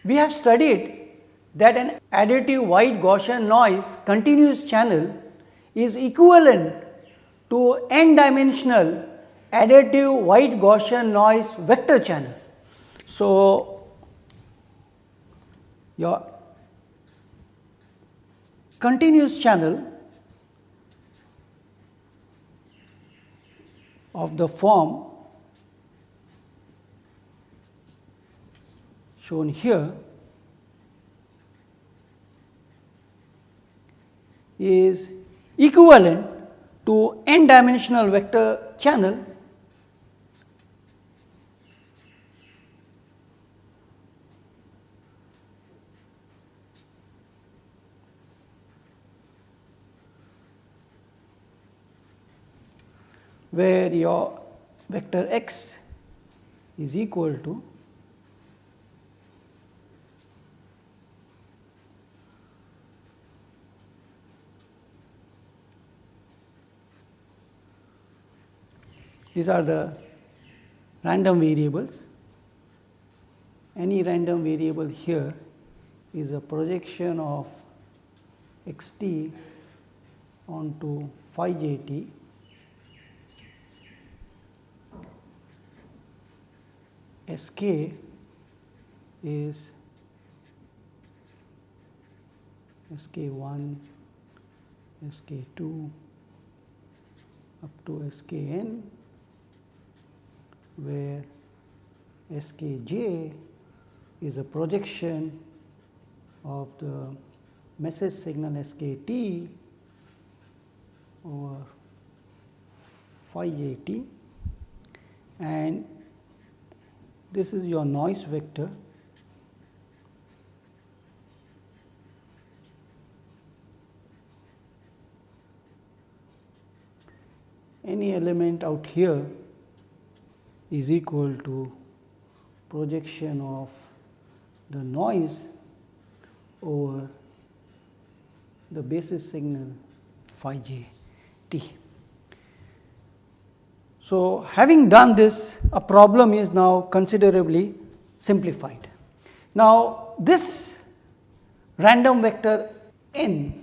We have studied that an additive white Gaussian noise continuous channel is equivalent to n dimensional additive white Gaussian noise vector channel. So, your continuous channel of the form shown here is equivalent to n dimensional vector channel where your vector x is equal to these are the random variables. Any random variable here is a projection of x t onto phi j t S k is S k 1, S k 2 up to S k n, where S k j is a projection of the message signal S k t over phi j t, and this is your noise vector. Any element out here is equal to projection of the noise over the basis signal phi j t. So, having done this, a problem is now considerably simplified. Now, this random vector n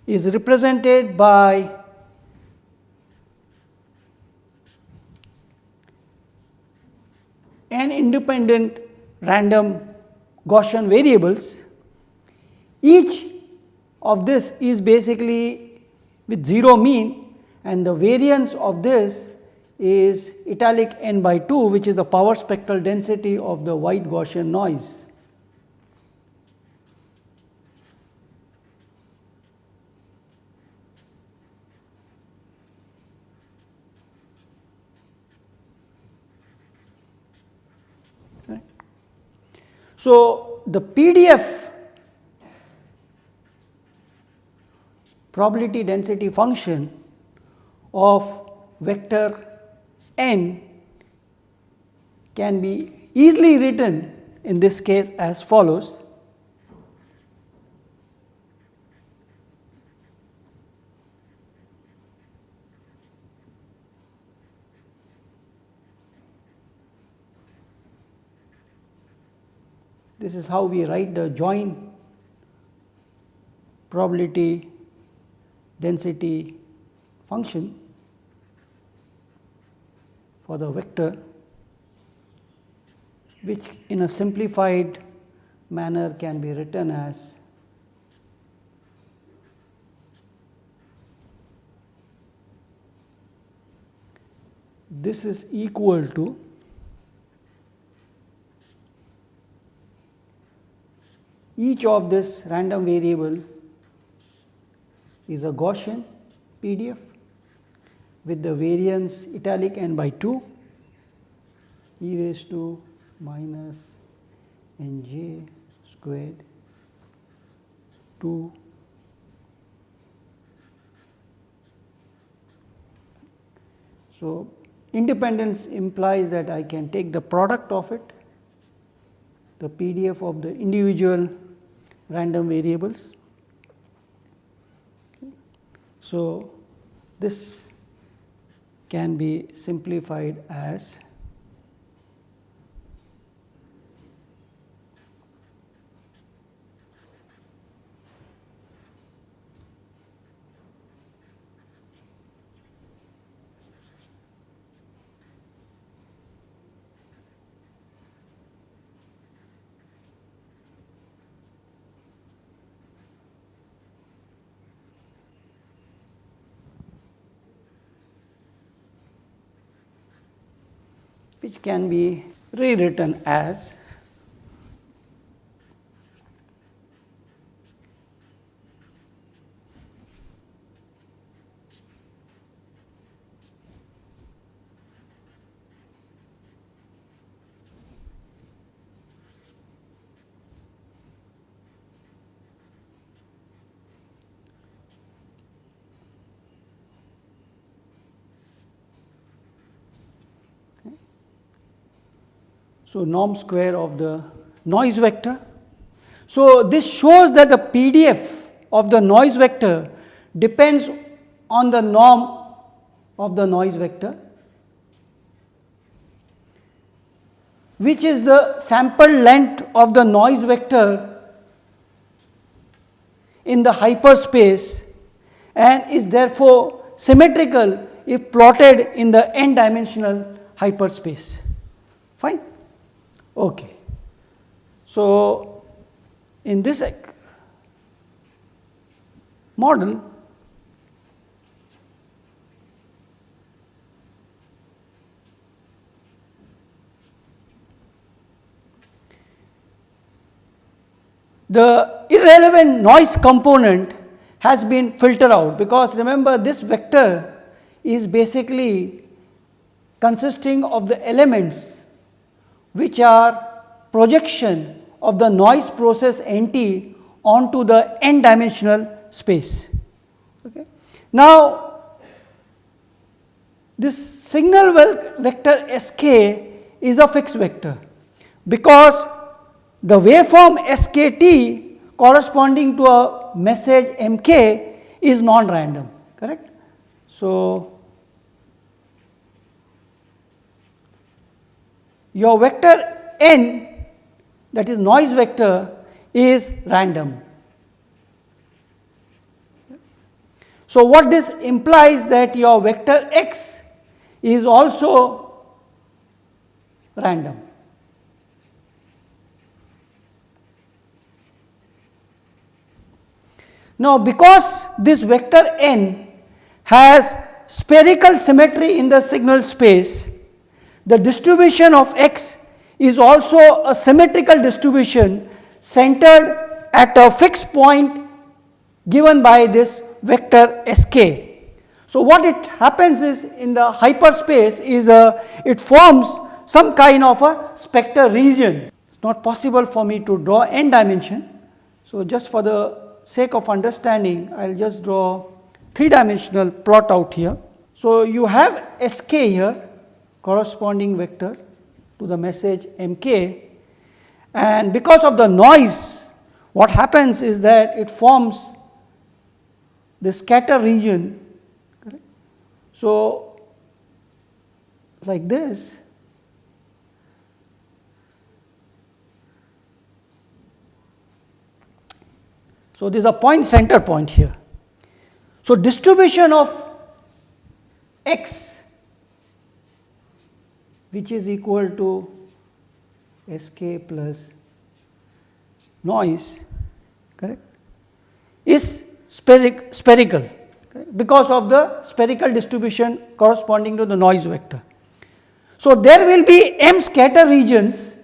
is represented by n independent random Gaussian variables. Each of this is basically with 0 mean, and the variance of this is italic n by 2, which is the power spectral density of the white Gaussian noise. Right. So, the PDF probability density function of vector n can be easily written in this case as follows. This is how we write the joint probability density function for the vector, which in a simplified manner can be written as this is equal to each of this random variable is a Gaussian PDF with the variance italic n by 2 e raised to minus n j squared 2 . So, independence implies that I can take the product of it, the PDF of the individual random variables. So, this can be simplified as which can be rewritten as so norm square of the noise vector. So this shows that the PDF of the noise vector depends on the norm of the noise vector, which is the sample length of the noise vector in the hyperspace and is therefore symmetrical if plotted in the n-dimensional hyperspace. Fine. Okay. So in this model, the irrelevant noise component has been filtered out, because remember this vector is basically consisting of the elements which are projection of the noise process NT onto the n-dimensional space. Okay. Now, this signal vector Sk is a fixed vector, because the waveform Skt corresponding to a message Mk is non-random, correct. So, your vector n, that is noise vector, is random. So what this implies that your vector x is also random. Now because this vector n has spherical symmetry in the signal space, the distribution of x is also a symmetrical distribution centered at a fixed point given by this vector Sk. So what it happens is, in the hyperspace is it forms some kind of a spectral region. It is not possible for me to draw n dimension. So just for the sake of understanding, I will just draw 3-dimensional plot out here. So you have Sk here, corresponding vector to the message Mk, and because of the noise, what happens is that it forms the scatter region, correct? So like this. So there is a point, center point here. So distribution of x, which is equal to Sk plus noise, correct, is spherical, correct, because of the spherical distribution corresponding to the noise vector. So there will be m scatter regions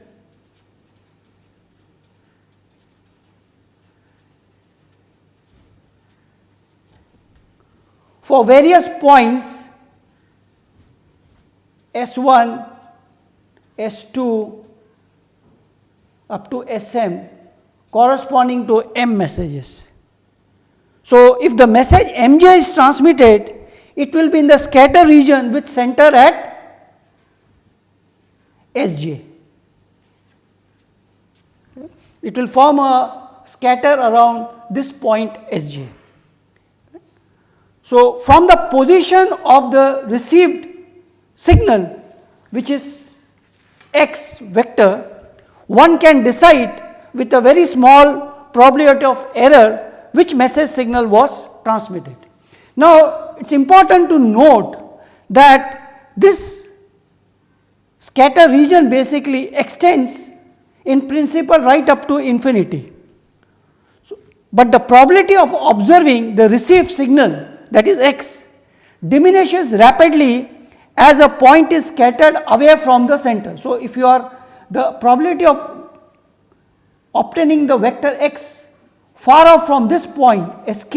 for various points S1, S2 up to Sm corresponding to m messages. So if the message Mj is transmitted, it will be in the scatter region with center at Sj. It will form a scatter around this point Sj. So from the position of the received signal, which is x vector, one can decide with a very small probability of error which message signal was transmitted. Now it is important to note that this scatter region basically extends in principle right up to infinity. So, but the probability of observing the received signal, that is x, diminishes rapidly as a point is scattered away from the center. So, if you are the probability of obtaining the vector x far off from this point sk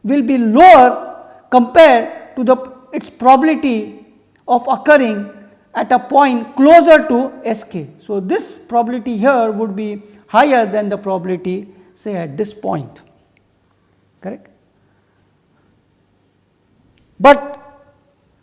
will be lower compared to its probability of occurring at a point closer to sk. So, this probability here would be higher than the probability say at this point, correct. But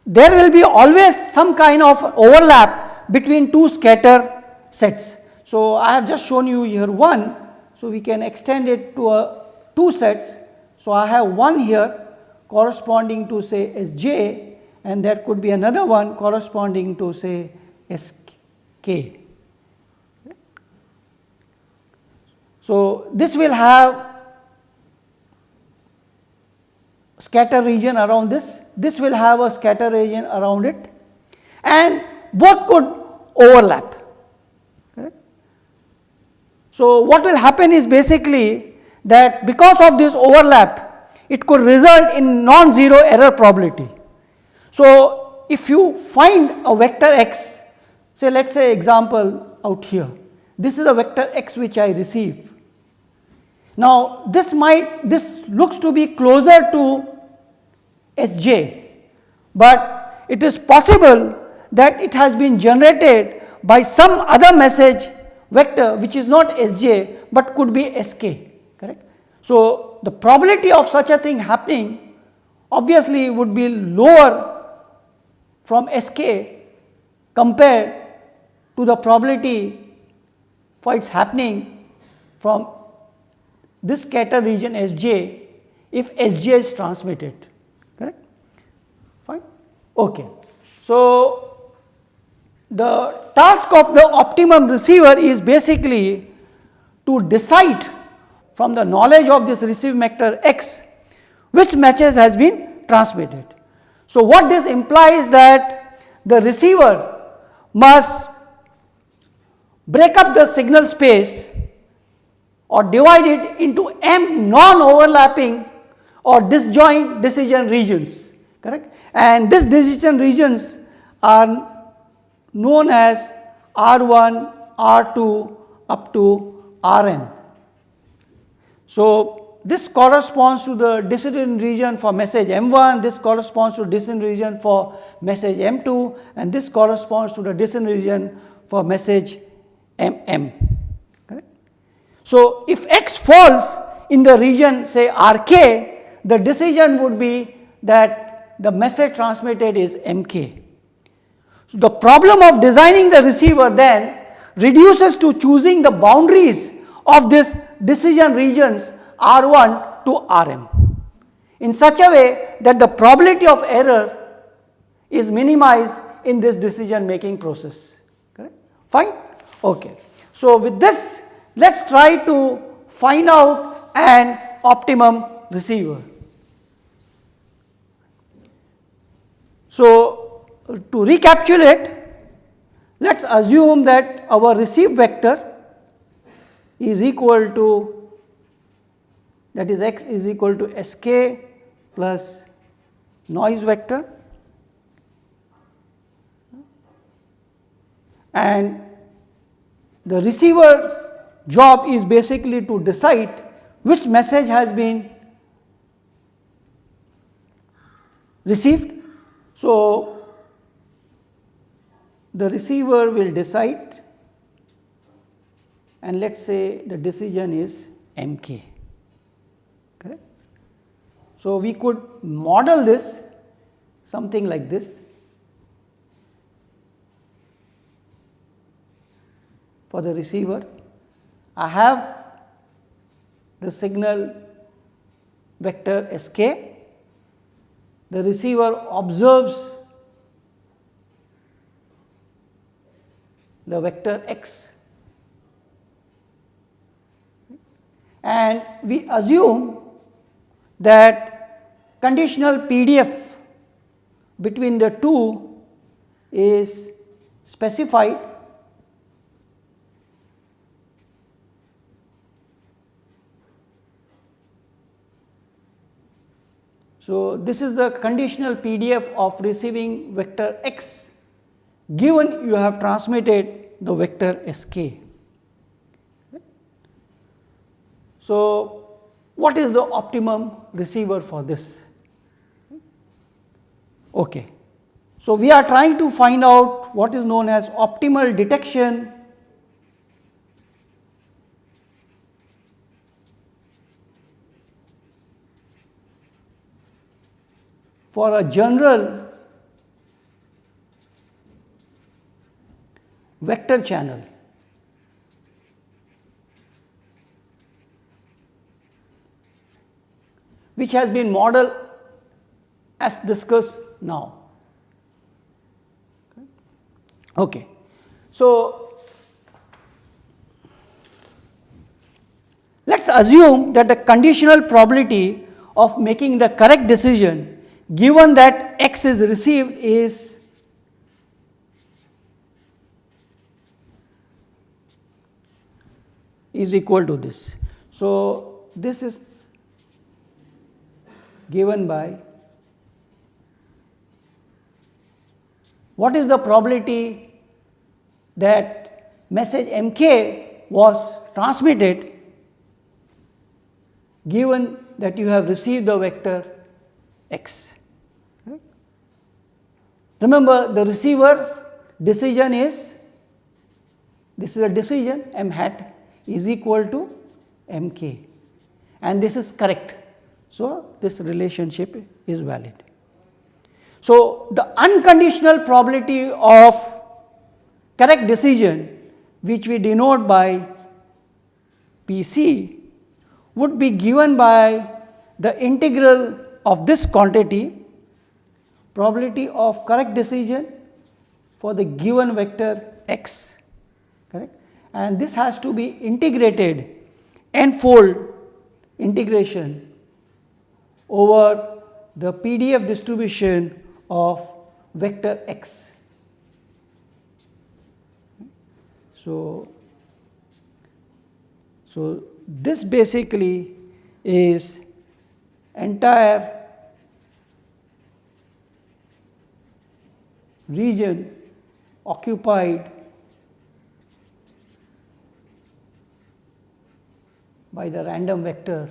there will be always some kind of overlap between two scatter sets. So, I have just shown you here one, so we can extend it to two sets. So, I have one here corresponding to say Sj, and there could be another one corresponding to say Sk. So, this will have scatter region around this will have a scatter region around it, and both could overlap. Correct? So, what will happen is basically that because of this overlap, it could result in non-zero error probability. So, if you find a vector x, say let us say example out here, this is a vector x which I receive. Now, this looks to be closer to Sj, but it is possible that it has been generated by some other message vector which is not Sj but could be Sk, correct. So, the probability of such a thing happening obviously would be lower from Sk compared to the probability for its happening from this scatter region Sj if Sj is transmitted, correct, fine, okay. So, the task of the optimum receiver is basically to decide from the knowledge of this received vector x which message has been transmitted. So, what this implies that the receiver must break up the signal space or divide it into m non-overlapping or disjoint decision regions, correct, and these decision regions are known as R1, R2 up to Rn. So, this corresponds to the decision region for message M1, this corresponds to decision region for message M2, and this corresponds to the decision region for message MM. Correct? So, if x falls in the region say Rk, the decision would be that the message transmitted is Mk. So, the problem of designing the receiver then reduces to choosing the boundaries of this decision regions R1 to Rm in such a way that the probability of error is minimized in this decision making process, correct, fine, okay. So, with this let us try to find out an optimum receiver. So, to recapitulate, let us assume that our received vector is equal to, that is x is equal to Sk plus noise vector, and the receiver's job is basically to decide which message has been received. So, the receiver will decide, and let us say the decision is Mk, correct. So, we could model this something like this. For the receiver, I have the signal vector Sk, the receiver observes the vector x, and we assume that conditional PDF between the two is specified So, this is the conditional PDF of receiving vector x given you have transmitted the vector sk. So, what is the optimum receiver for this? Okay. So, we are trying to find out what is known as optimal detection for a general vector channel. Which has been modeled as discussed now. Okay. So, let us assume that the conditional probability of making the correct decision given that x is received is equal to this. So, this is given by what is the probability that message mk was transmitted given that you have received the vector x. Remember, the receiver's decision is, this is a decision m hat is equal to mk and this is correct. So, this relationship is valid. So, the unconditional probability of correct decision which we denote by Pc would be given by the integral of this quantity, probability of correct decision for the given vector x, correct, and this has to be integrated n-fold integration over the PDF distribution of vector x. So, this basically is entire region occupied by the random vector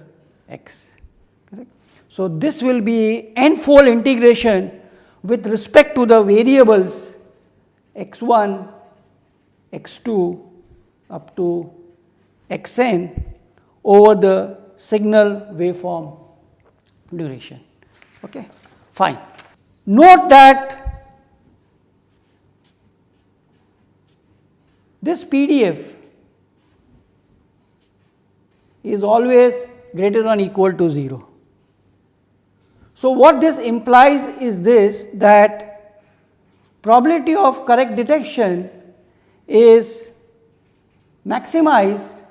x, correct. So, this will be n-fold integration with respect to the variables x1, x2 up to xn over the signal waveform duration. Okay, fine. Note that this PDF is always greater than or equal to 0. So, what this implies is this, that probability of correct detection is maximized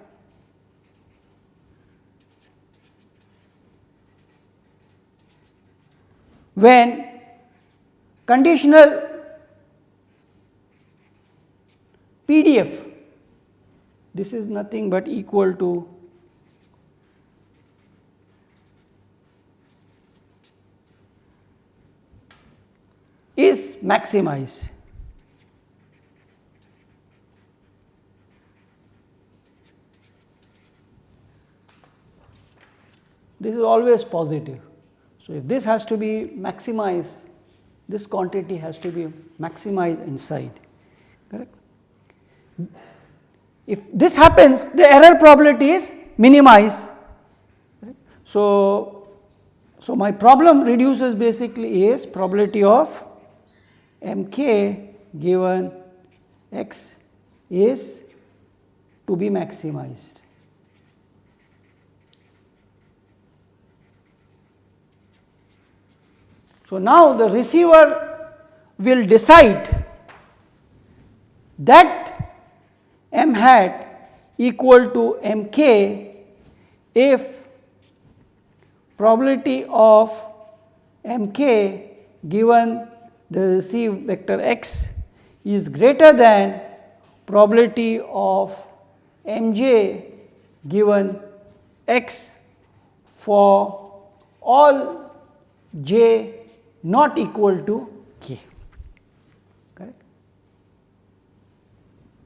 when conditional PDF, this is nothing but equal to is maximized. This is always positive. So, if this has to be maximized, this quantity has to be maximized inside, correct. If this happens, the error probability is minimized. So, my problem reduces basically is probability of mk given x is to be maximized. So, now the receiver will decide that m hat equal to mk if probability of mk given the received vector x is greater than probability of mj given x for all j not equal to k. Correct.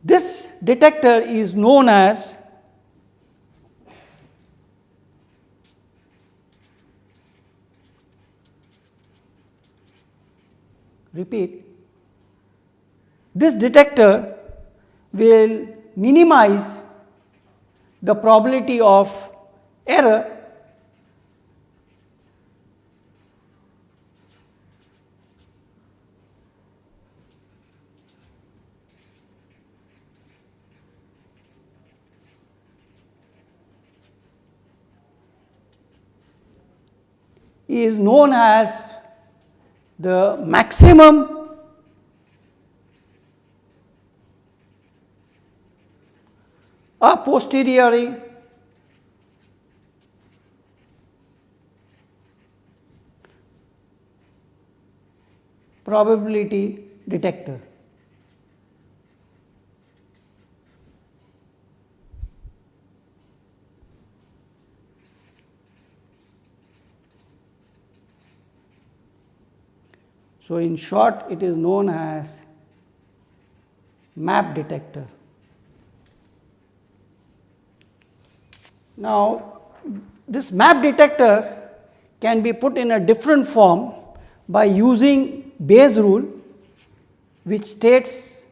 This detector is known as repeat, this detector will minimize the probability of error is known as the maximum a posteriori probability detector. So, in short, it is known as map detector. Now, this map detector can be put in a different form by using Bayes rule, which states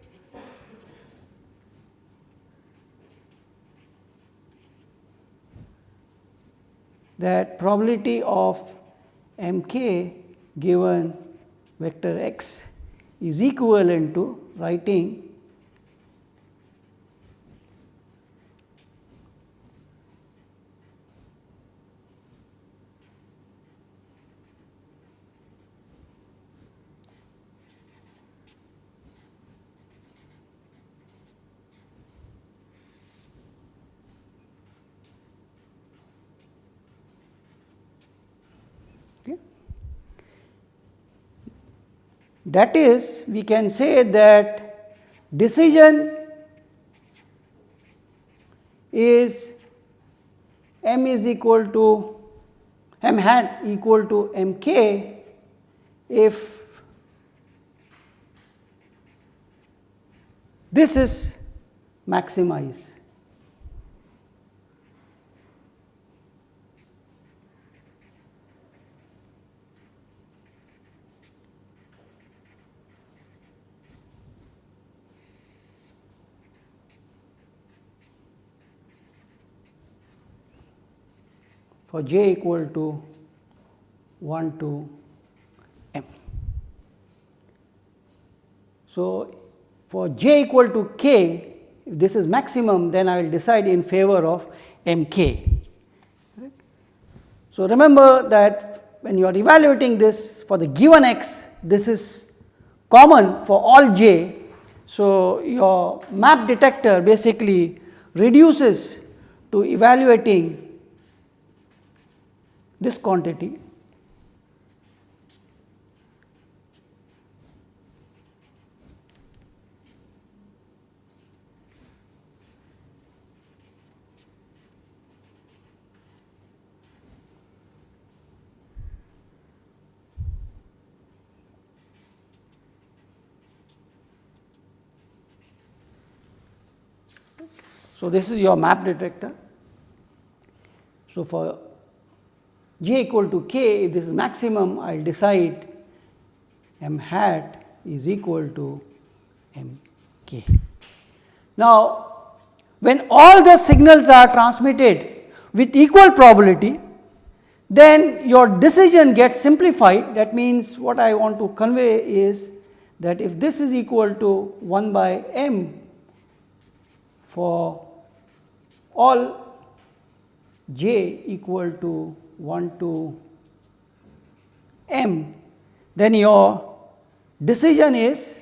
that probability of mk given vector x is equivalent to writing that is, we can say that decision is m is equal to m hat equal to mk if this is maximized. For j equal to 1 to m. So, for j equal to k, if this is maximum, then I will decide in favor of mk. So, remember that when you are evaluating this for the given x, this is common for all j. So, your map detector basically reduces to evaluating this quantity. So, this is your map detector. So, for j equal to k, if this is maximum, I will decide m hat is equal to m k. Now, when all the signals are transmitted with equal probability, then your decision gets simplified. That means, what I want to convey is that if this is equal to 1 by m for all j equal to 1 to m, then your decision is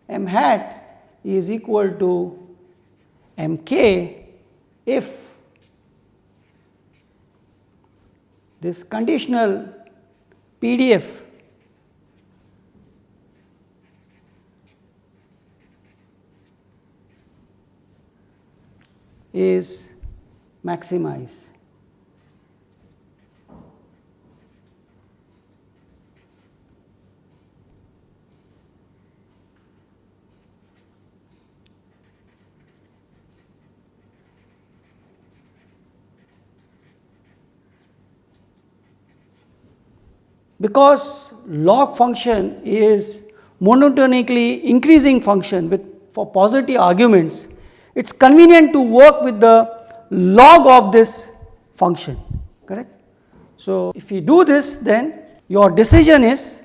m hat is equal to mk if this conditional PDF is maximize. Because log function is monotonically increasing function with for positive arguments, it is convenient to work with the log of this function, correct. So, if you do this, then your decision is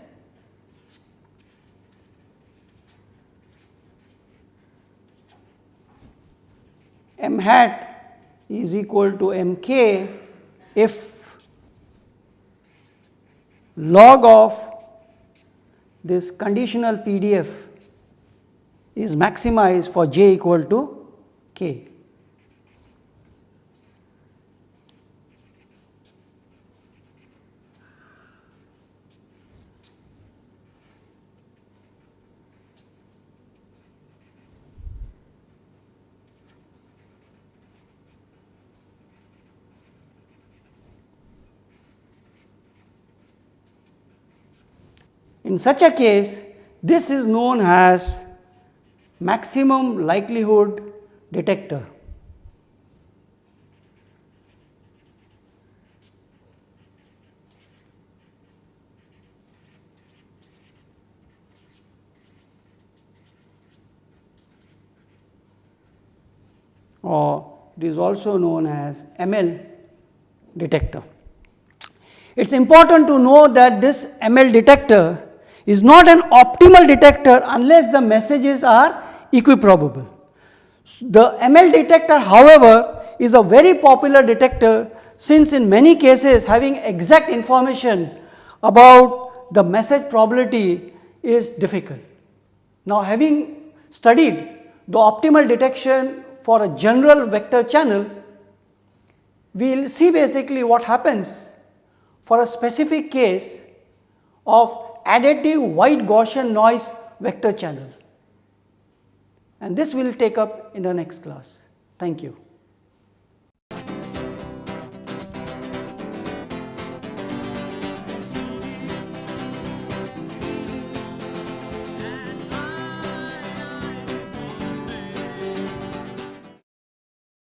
m hat is equal to mk if log of this conditional PDF is maximized for j equal to k. In such a case, this is known as maximum likelihood detector. Or it is also known as ML detector. It is important to know that this ML detector is not an optimal detector unless the messages are equiprobable. The ML detector, however, is a very popular detector, since in many cases having exact information about the message probability is difficult. Now, having studied the optimal detection for a general vector channel, we will see basically what happens for a specific case of additive white Gaussian noise vector channel, and this we will take up in the next class. Thank you.